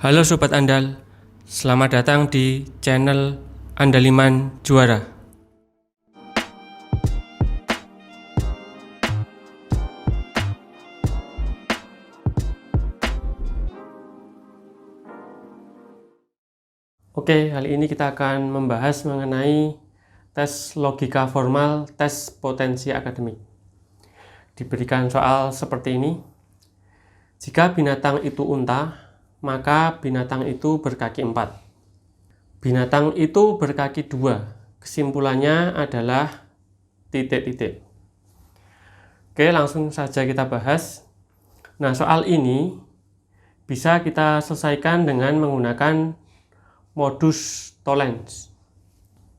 Halo Sobat Andal, selamat datang di channel Andaliman Juara. Oke, kali ini kita akan membahas mengenai tes logika formal, tes potensi akademik. Diberikan soal seperti ini. Jika binatang itu unta, maka binatang itu berkaki 4. Binatang itu berkaki 2. Kesimpulannya adalah titik-titik. Oke, langsung saja kita bahas. Nah, soal ini bisa kita selesaikan dengan menggunakan modus tollens.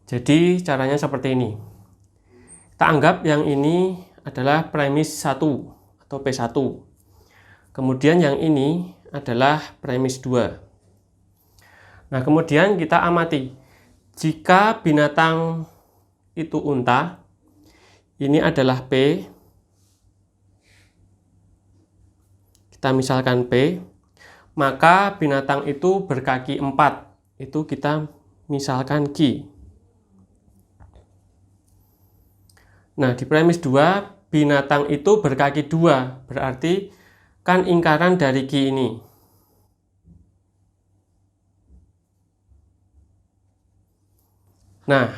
Jadi caranya seperti ini. Kita anggap yang ini adalah premis 1 atau P1. Kemudian yang ini adalah premis 2. Nah, kemudian kita amati. Jika binatang itu unta, ini adalah P. Kita misalkan P, maka binatang itu berkaki 4. Itu kita misalkan Q. Nah, di premis 2, binatang itu berkaki 2, berarti kan ingkaran dari Q ini. Nah,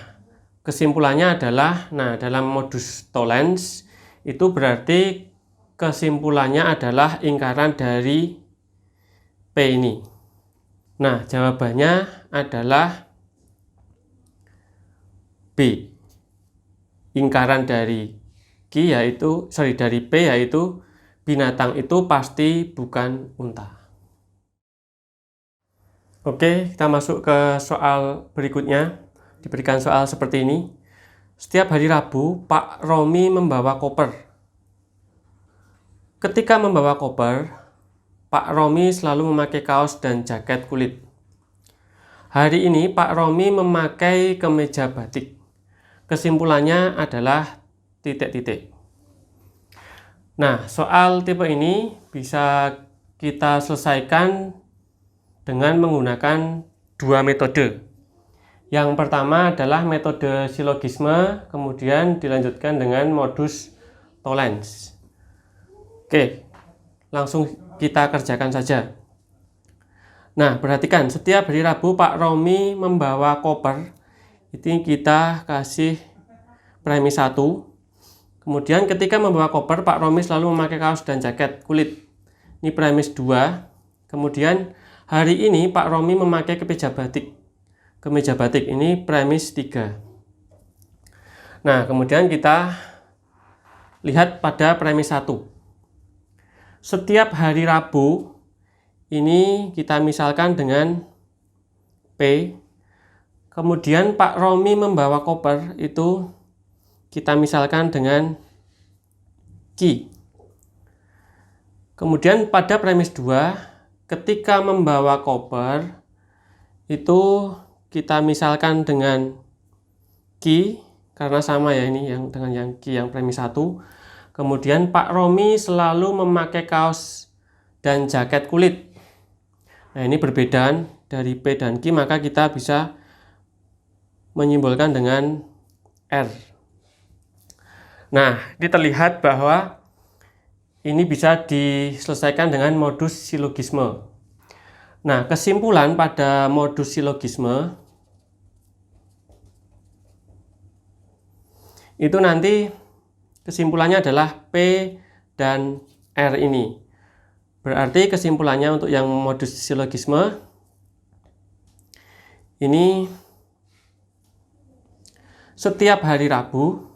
kesimpulannya adalah, dalam modus tollens itu berarti kesimpulannya adalah ingkaran dari P ini. Nah, jawabannya adalah B. Ingkaran dari dari P yaitu binatang itu pasti bukan unta. Oke, kita masuk ke soal berikutnya. Diberikan soal seperti ini. Setiap hari Rabu, Pak Romi membawa koper. Ketika membawa koper, Pak Romi selalu memakai kaos dan jaket kulit. Hari ini Pak Romi memakai kemeja batik. Kesimpulannya adalah titik-titik. Nah, soal tipe ini bisa kita selesaikan dengan menggunakan dua metode. Yang pertama adalah metode silogisme, kemudian dilanjutkan dengan modus tollens. Oke, langsung kita kerjakan saja. Nah, perhatikan, setiap hari Rabu Pak Romi membawa koper. Ini kita kasih premis 1. Kemudian ketika membawa koper, Pak Romi selalu memakai kaos dan jaket kulit. Ini premis 2. Kemudian hari ini Pak Romi memakai kemeja batik. Kemeja batik ini premis 3. Nah, kemudian kita lihat pada premis 1. Setiap hari Rabu ini kita misalkan dengan P. Kemudian Pak Romi membawa koper itu kita misalkan dengan Q. Kemudian pada premis 2, ketika membawa koper itu kita misalkan dengan Q, karena sama ya ini yang dengan yang Q yang premis 1. Kemudian Pak Romi selalu memakai kaos dan jaket kulit. Nah, ini perbedaan dari P dan Q, maka kita bisa menyimbolkan dengan R. Nah, ini terlihat bahwa ini bisa diselesaikan dengan modus silogisme. Nah, kesimpulan pada modus silogisme itu nanti kesimpulannya adalah P dan R ini. Berarti kesimpulannya untuk yang modus silogisme ini setiap hari Rabu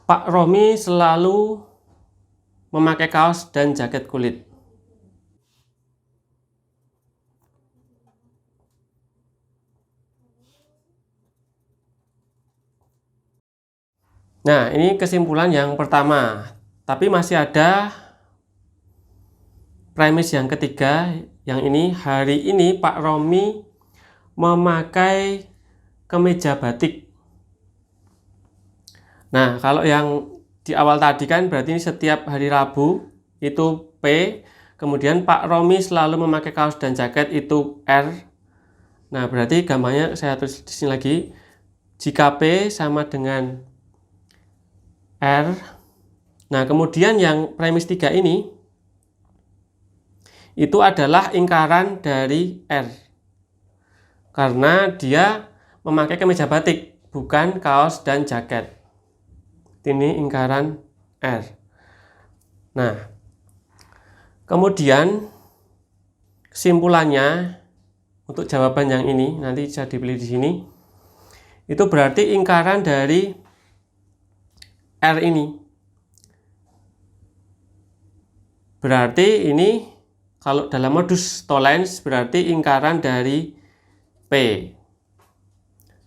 Pak Romi selalu memakai kaos dan jaket kulit. Nah, ini kesimpulan yang pertama. Tapi masih ada premis yang ketiga. Yang ini, hari ini Pak Romi memakai kemeja batik. Nah, kalau yang di awal tadi kan berarti ini setiap hari Rabu itu P, kemudian Pak Romi selalu memakai kaos dan jaket itu R. Nah, berarti gampangnya saya tulis di sini lagi. Jika P sama dengan R. Nah, kemudian yang premis 3 ini itu adalah ingkaran dari R. Karena dia memakai kemeja batik, bukan kaos dan jaket. Ini ingkaran R. Nah, kemudian kesimpulannya untuk jawaban yang ini nanti bisa dipilih di sini. Itu berarti ingkaran dari R ini. Berarti ini kalau dalam modus Tollens berarti ingkaran dari P.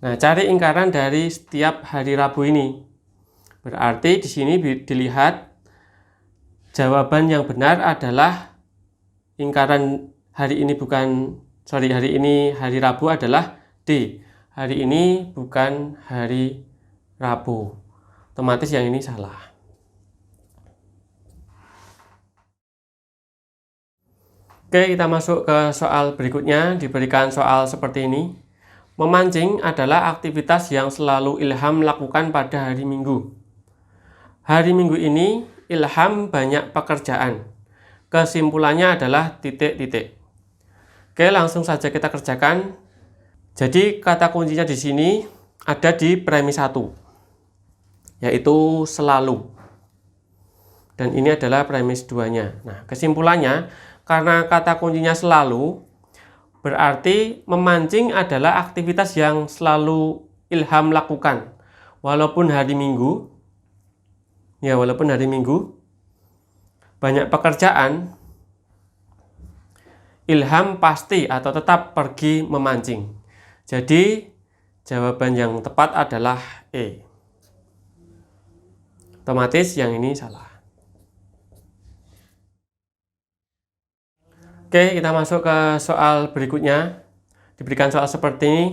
Nah, cari ingkaran dari setiap hari Rabu ini. Berarti di sini dilihat jawaban yang benar adalah ingkaran hari ini hari Rabu adalah D. Hari ini bukan hari Rabu. Otomatis yang ini salah. Oke, kita masuk ke soal berikutnya. Diberikan soal seperti ini. Memancing adalah aktivitas yang selalu Ilham lakukan pada hari Minggu. Hari Minggu ini Ilham banyak pekerjaan. Kesimpulannya adalah titik-titik. Oke, langsung saja kita kerjakan. Jadi kata kuncinya di sini ada di premis 1, yaitu selalu. Dan ini adalah premis 2-nya. Nah, kesimpulannya karena kata kuncinya selalu, berarti memancing adalah aktivitas yang selalu Ilham lakukan. Walaupun hari Minggu, banyak pekerjaan, Ilham pasti atau tetap pergi memancing. Jadi jawaban yang tepat adalah E. Otomatis yang ini salah. Oke, kita masuk ke soal berikutnya. Diberikan soal seperti ini.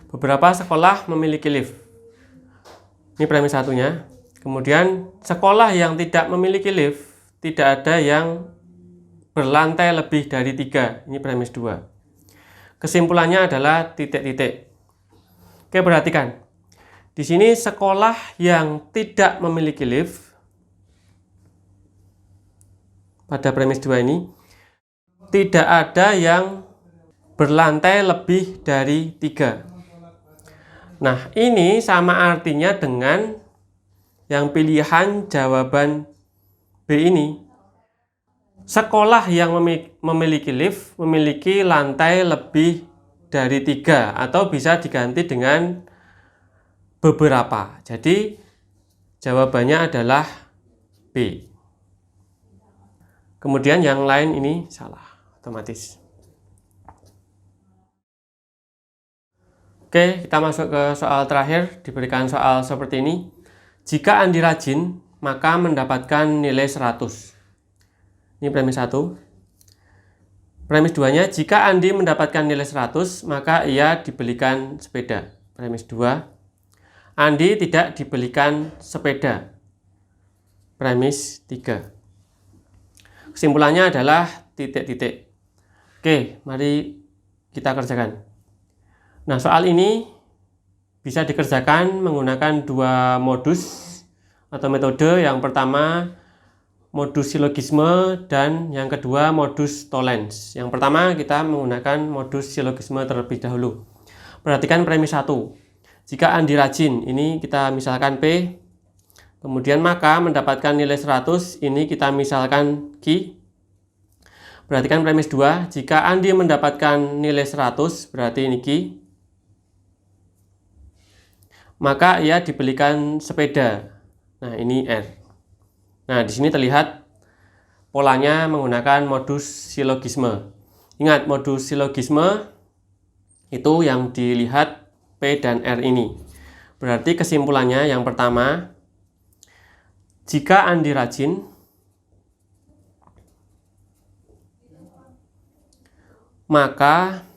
Beberapa sekolah memiliki lift. Ini premis 1-nya. Kemudian sekolah yang tidak memiliki lift, tidak ada yang berlantai lebih dari 3. Ini premis 2. Kesimpulannya adalah titik-titik. Oke, perhatikan. Di sini sekolah yang tidak memiliki lift, pada premis 2 ini, tidak ada yang berlantai lebih dari 3. Nah, ini sama artinya dengan yang pilihan jawaban B ini. Sekolah yang memiliki lift memiliki lantai lebih dari 3 atau bisa diganti dengan beberapa. Jadi jawabannya adalah B. Kemudian yang lain ini salah, otomatis. Oke, kita masuk ke soal terakhir. Diberikan soal seperti ini. Jika Andi rajin, maka mendapatkan nilai 100. Ini premis 1. Premis 2-nya, jika Andi mendapatkan nilai 100, maka ia dibelikan sepeda. Premis 2. Andi tidak dibelikan sepeda. Premis 3. Kesimpulannya adalah titik-titik. Oke, mari kita kerjakan. Nah, soal ini bisa dikerjakan menggunakan 2 modus atau metode. Yang pertama modus silogisme dan yang kedua modus Tollens. Yang pertama kita menggunakan modus silogisme terlebih dahulu. Perhatikan premis 1. Jika Andi rajin, ini kita misalkan P. Kemudian maka mendapatkan nilai 100, ini kita misalkan Q. Perhatikan premis 2. Jika Andi mendapatkan nilai 100, berarti ini Q. Maka ia dibelikan sepeda. Nah, ini R. Nah, di sini terlihat polanya menggunakan modus silogisme. Ingat, modus silogisme itu yang dilihat P dan R ini. Berarti kesimpulannya yang pertama, jika Andi rajin, maka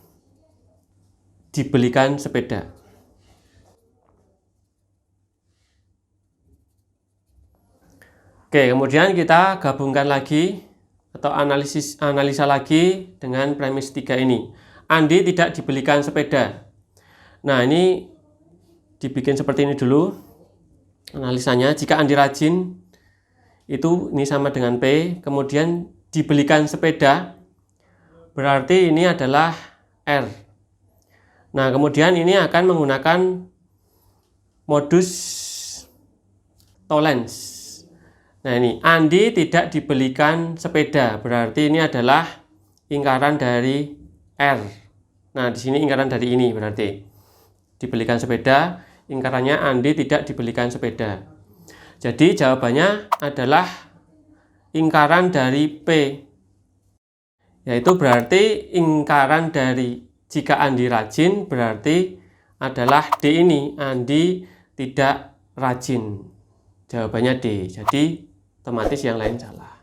dibelikan sepeda. Oke, kemudian kita gabungkan lagi atau analisa lagi dengan premis 3 ini. Andi tidak dibelikan sepeda. Nah, ini dibikin seperti ini dulu analisanya. Jika Andi rajin, itu ini sama dengan P, kemudian dibelikan sepeda, berarti ini adalah R. Nah, kemudian ini akan menggunakan modus Tollens. Nah, ini Andi tidak dibelikan sepeda, berarti ini adalah ingkaran dari R. Nah, di sini ingkaran dari ini berarti dibelikan sepeda, ingkarannya Andi tidak dibelikan sepeda. Jadi jawabannya adalah ingkaran dari P, yaitu berarti ingkaran dari jika Andi rajin berarti adalah D ini, Andi tidak rajin. Jawabannya D, jadi otomatis yang lain salah.